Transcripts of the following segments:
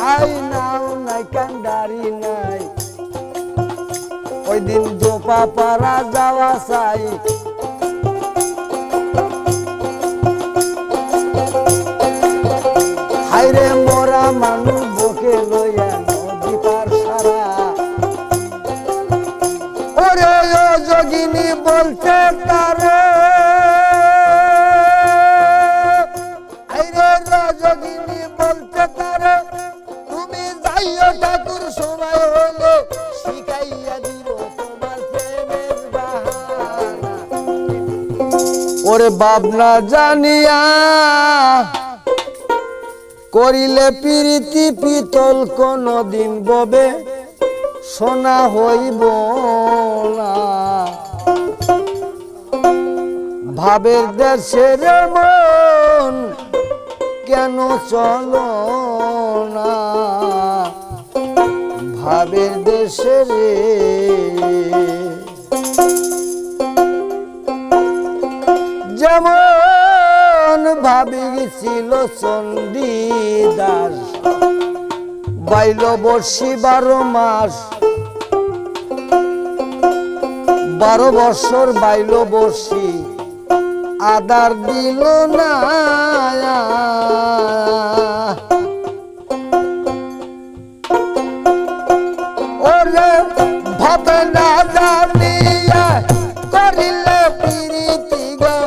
ঠাই নাও নাই কান্ডারি নাই ওই দিন জোপা পারা যাওয়া চাই হাইরে মরা মানুষ বুকে লইয়া নদী পার সারা ওরে ও যোগিনী বলতে তারে হাইরে যোগিনী বলতে তারে তুমি যাইও ঠাকুর সময় হলে শিখাইয়া দিব তোমার প্রেমের বাহানা ওরে ভাবনা জানিয়া করিলে প্রীতি পিতল কোনদিন ববে সোনা হইব না ভাবের দেশের মন কেন চলো না ভাবের দেশের যেমন ভাবি ছিল চণ্ডীদাস বাইল বর্ষী 12 মাস 12 বছর বাইল বর্ষী আদার দিল না ওরে ভাবে না জানিয়া করিলে প্রীতি গো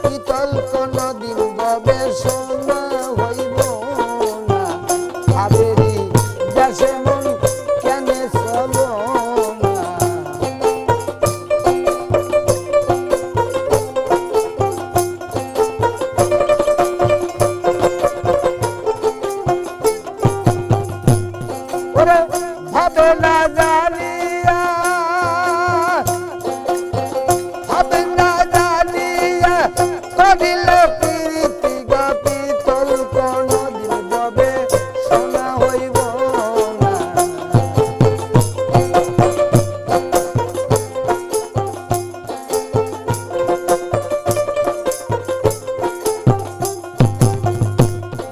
পিতল কোনদিন ববে সোনা হইব না ভাবেরি দেশে মন কেনে চলো না ওরে ভাবে না জানিয়া ভাবে না জানিয়া করিলে প্রীতি গো পিতল কোনদিন ববে সোনা হইব না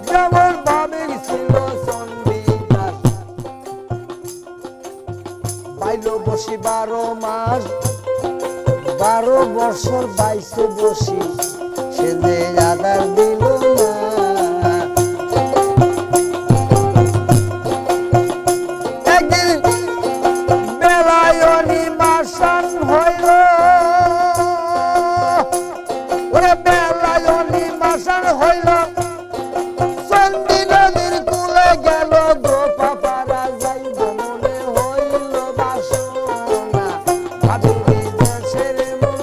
যেমন ভাবে ছিল চণ্ডীদাস বাইল বসি 12 মাস 12 বছর বাইছে বসি সে যে আদার দিল না একদিন বেলায় নির্বাসন হইল ওরে বেলায় নির্বাসন হইল চণ্ডী নদীর কূলে গেল গোপা পারা যাইব মনে হইল বাসনা ভাবিলি দেশের মন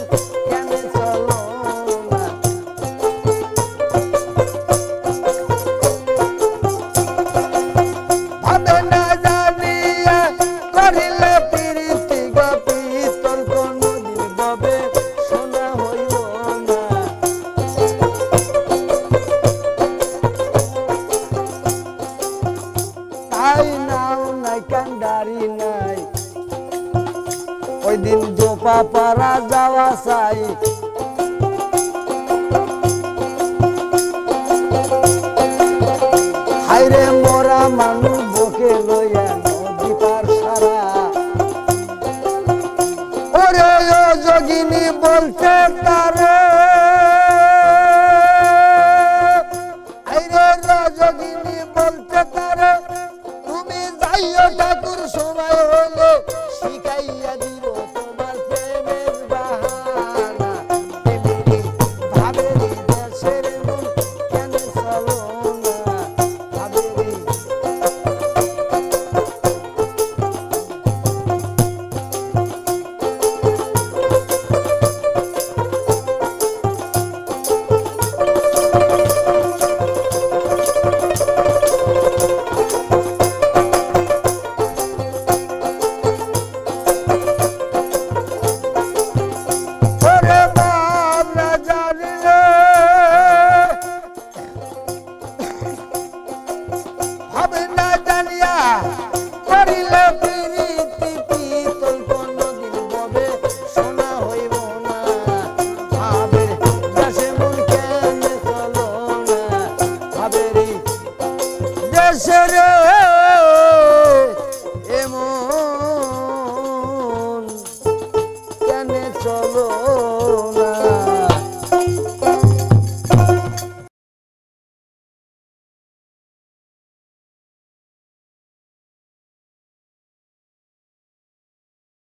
কেনে চলো না ভাবে না জানিয়া করিলে প্রীতি গো পিতল কোনদিন ববে সোনা হইব না ঠাই নাও নাই কান্ডারি নাই ওই দিন জোপা পারা যাওয়া চাই হাইরে মরা মানুষ বুকে লইয়া